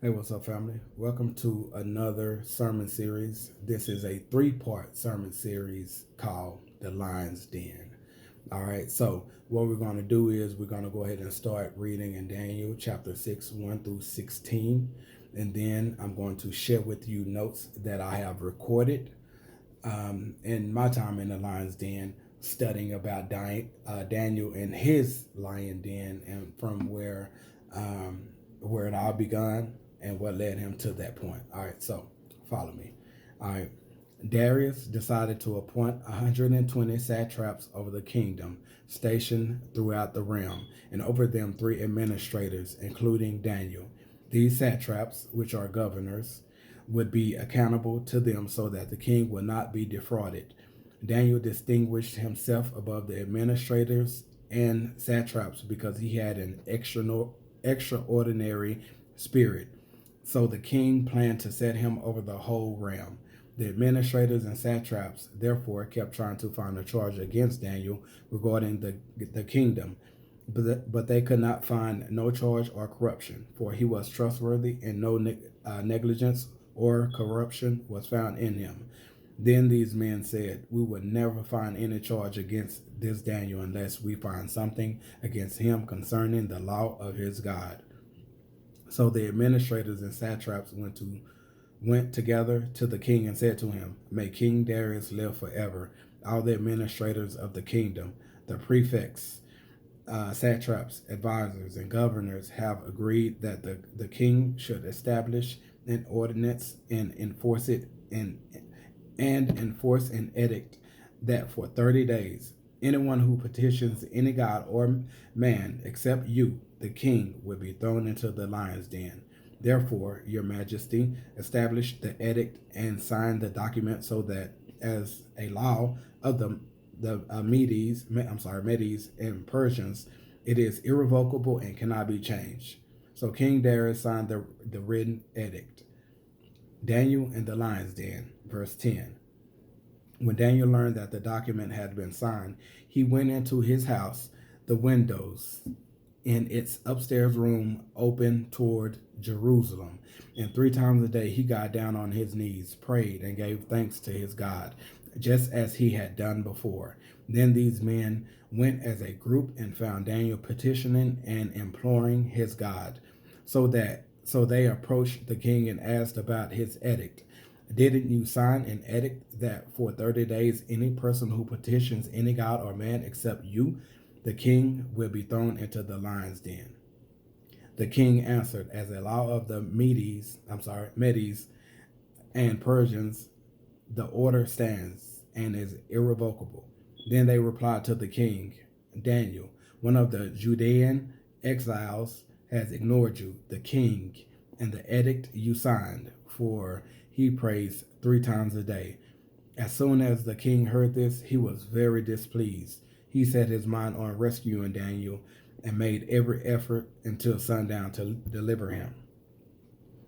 Hey, what's up, family? Welcome to another sermon series. This is a three-part sermon series called The Lion's Den. All right, so what we're going to do is we're going to go ahead and start reading in Daniel chapter 6, 1 through 16. And then I'm going to share with you notes that I have recorded in my time in the Lion's Den, studying about Daniel and his lion den, and from where it all begun and what led him to that point. All right, so follow me. All right. Darius decided to appoint 120 satraps over the kingdom, stationed throughout the realm, and over them 3 administrators, including Daniel. These satraps, which are governors, would be accountable to them so that the king would not be defrauded. Daniel distinguished himself above the administrators and satraps because he had an extraordinary spirit. So the king planned to set him over the whole realm. The administrators and satraps therefore kept trying to find a charge against Daniel regarding the kingdom, but they could not find no charge or corruption, for he was trustworthy, and no negligence or corruption was found in him. Then these men said, "We would never find any charge against this Daniel unless we find something against him concerning the law of his God." So the administrators and satraps went together to the king and said to him, "May King Darius live forever. All the administrators of the kingdom, the prefects, satraps, advisors, and governors have agreed that the king should establish an ordinance and enforce an edict that for 30 days anyone who petitions any god or man except you, the king, will be thrown into the lion's den. Therefore, your majesty, establish the edict and sign the document so that as a law of the Medes and Persians, it is irrevocable and cannot be changed." So King Darius signed the written edict. Daniel in the lion's den, verse 10. When Daniel learned that the document had been signed, he went into his house. The windows in its upstairs room opened toward Jerusalem, and 3 times a day he got down on his knees, prayed, and gave thanks to his God, just as he had done before. Then these men went as a group and found Daniel petitioning and imploring his God. So they approached the king and asked about his edict. "Didn't you sign an edict that for 30 days any person who petitions any god or man except you, the king, will be thrown into the lion's den?" The king answered, "As a law of the Medes and Persians, the order stands and is irrevocable." Then they replied to the king, "Daniel, one of the Judean exiles, has ignored you, the king, and the edict you signed, for he prays 3 times a day." As soon as the king heard this, he was very displeased. He set his mind on rescuing Daniel and made every effort until sundown to deliver him.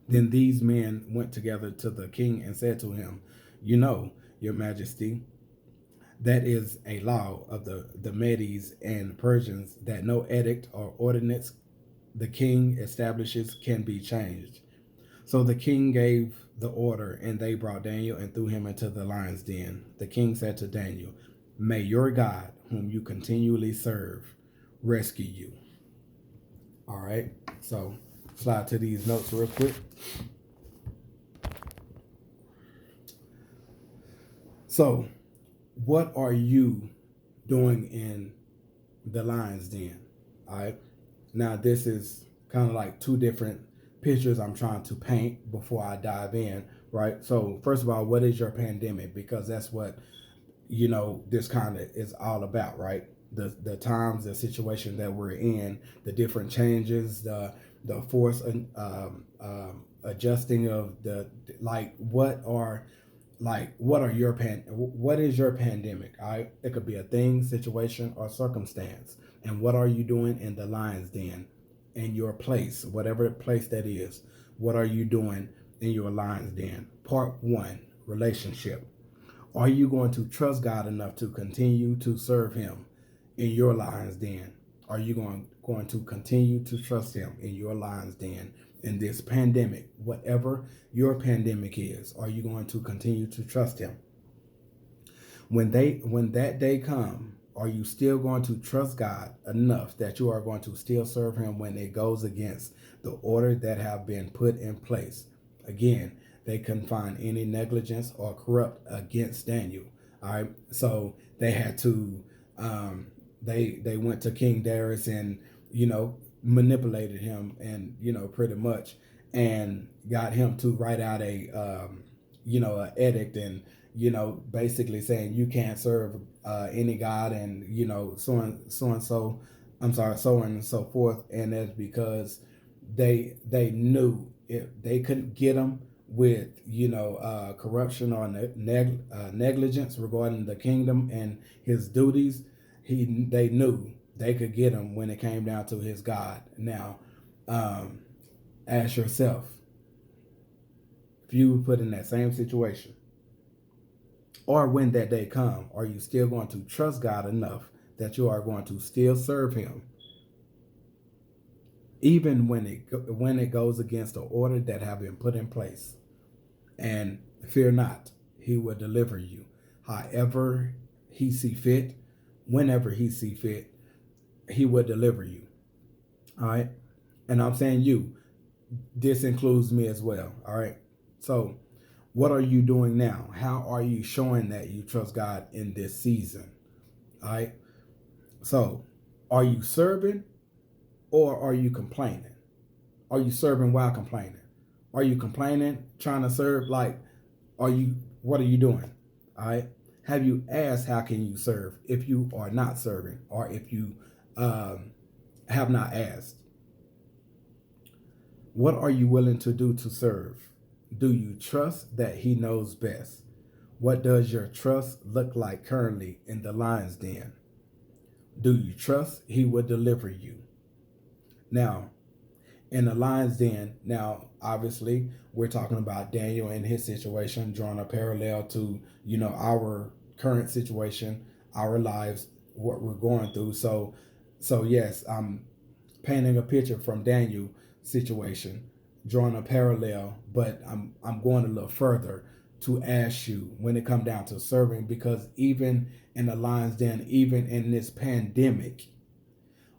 Then these men went together to the king and said to him, "You know, your majesty, that is a law of the Medes and Persians that no edict or ordinance the king establishes can be changed." So the king gave the order, and they brought Daniel and threw him into the lion's den. The king said to Daniel, "May your God, whom you continually serve, rescue you." All right, so slide to these notes real quick. So, what are you doing in the lion's den? All right, now this is kind of like 2 different pictures I'm trying to paint before I dive in, right? So first of all, what is your pandemic? Because that's what, this kind of is all about, right? The times, the situation that we're in, the different changes, the force adjusting of what is your pandemic? All right, it could be a thing, situation, or circumstance. And what are you doing in the lion's den? In your place, whatever place that is, what are you doing in your lion's den? Part 1, relationship. Are you going to trust God enough to continue to serve him in your lion's den? Are you going to continue to trust him in your lion's den in this pandemic, whatever your pandemic is, are you going to continue to trust him? When that day come, are you still going to trust God enough that you are going to still serve him when it goes against the order that have been put in place? Again, they couldn't find any negligence or corrupt against Daniel. All right, so they had to they went to King Darius and manipulated him and pretty much and got him to write out a a edict and basically saying you can't serve any god and so I'm sorry, so on and so forth. And that's because they knew if they couldn't get him with corruption or negligence regarding the kingdom and his duties, they knew they could get him when it came down to his God. Now, ask yourself, if you were put in that same situation, or when that day come, are you still going to trust God enough that you are going to still serve him, even when it goes against the order that have been put in place? And fear not, he will deliver you, however he see fit, whenever he see fit, he will deliver you. All right, and I'm saying you. This includes me as well. All right, so what are you doing now? How are you showing that you trust God in this season? All right, so are you serving or are you complaining? Are you serving while complaining? Are you complaining, trying to serve? Like, what are you doing? All right. Have you asked how can you serve if you are not serving, or if you have not asked? What are you willing to do to serve? Do you trust that he knows best? What does your trust look like currently in the lion's den? Do you trust he will deliver you? Now, in the lion's den, now obviously we're talking about Daniel and his situation, drawing a parallel to our current situation, our lives, what we're going through. So yes, I'm painting a picture from Daniel's situation, drawing a parallel, but I'm going a little further to ask you when it comes down to serving, because even in the lion's den, even in this pandemic,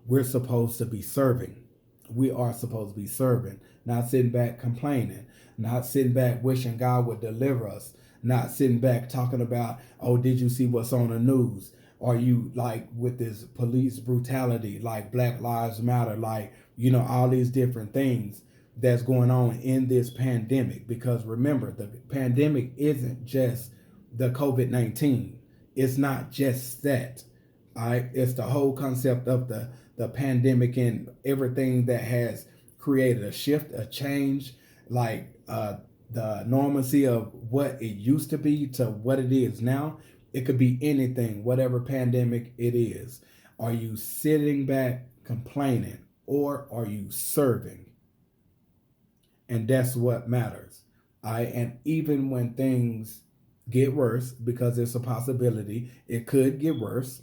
we're supposed to be serving. We are supposed to be serving, not sitting back complaining, not sitting back wishing God would deliver us, not sitting back talking about, oh, did you see what's on the news? Are you like with this police brutality, like Black Lives Matter, like, all these different things that's going on in this pandemic? Because remember, the pandemic isn't just the COVID-19. It's not just that. All right, it's the whole concept of the pandemic and everything that has created a shift, a change, like the normalcy of what it used to be to what it is now. It could be anything, whatever pandemic it is. Are you sitting back complaining, or are you serving? And that's what matters. All right, and even when things get worse, because it's a possibility, it could get worse.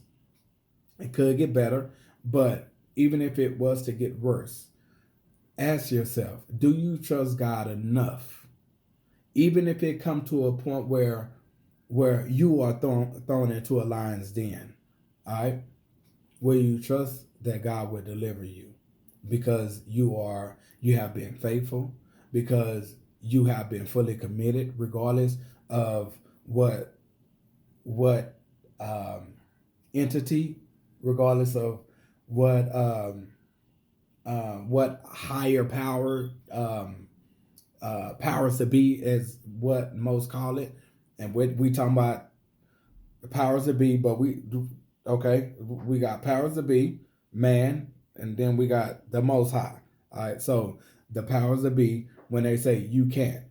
It could get better, but even if it was to get worse, ask yourself, do you trust God enough? Even if it come to a point where you are thrown into a lion's den, all right? Will you trust that God will deliver you? Because you have been faithful, because you have been fully committed, regardless of what entity, regardless of what higher power, powers to be, as what most call it. And we talking about the powers to be, but we got powers to be, man, and then we got the Most High. All right, so the powers to be, when they say you can't,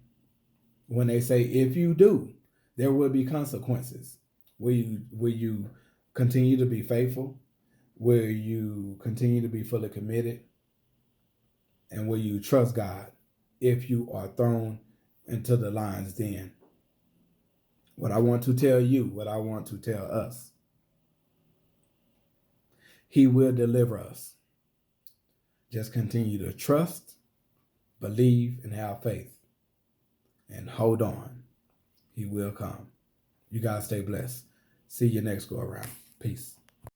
when they say if you do, there will be consequences. Will you continue to be faithful? Will you continue to be fully committed? And will you trust God if you are thrown into the lion's den? What I want to tell you, what I want to tell us, he will deliver us. Just continue to trust, believe and have faith and hold on. He will come. You guys stay blessed. See you next go around. Peace.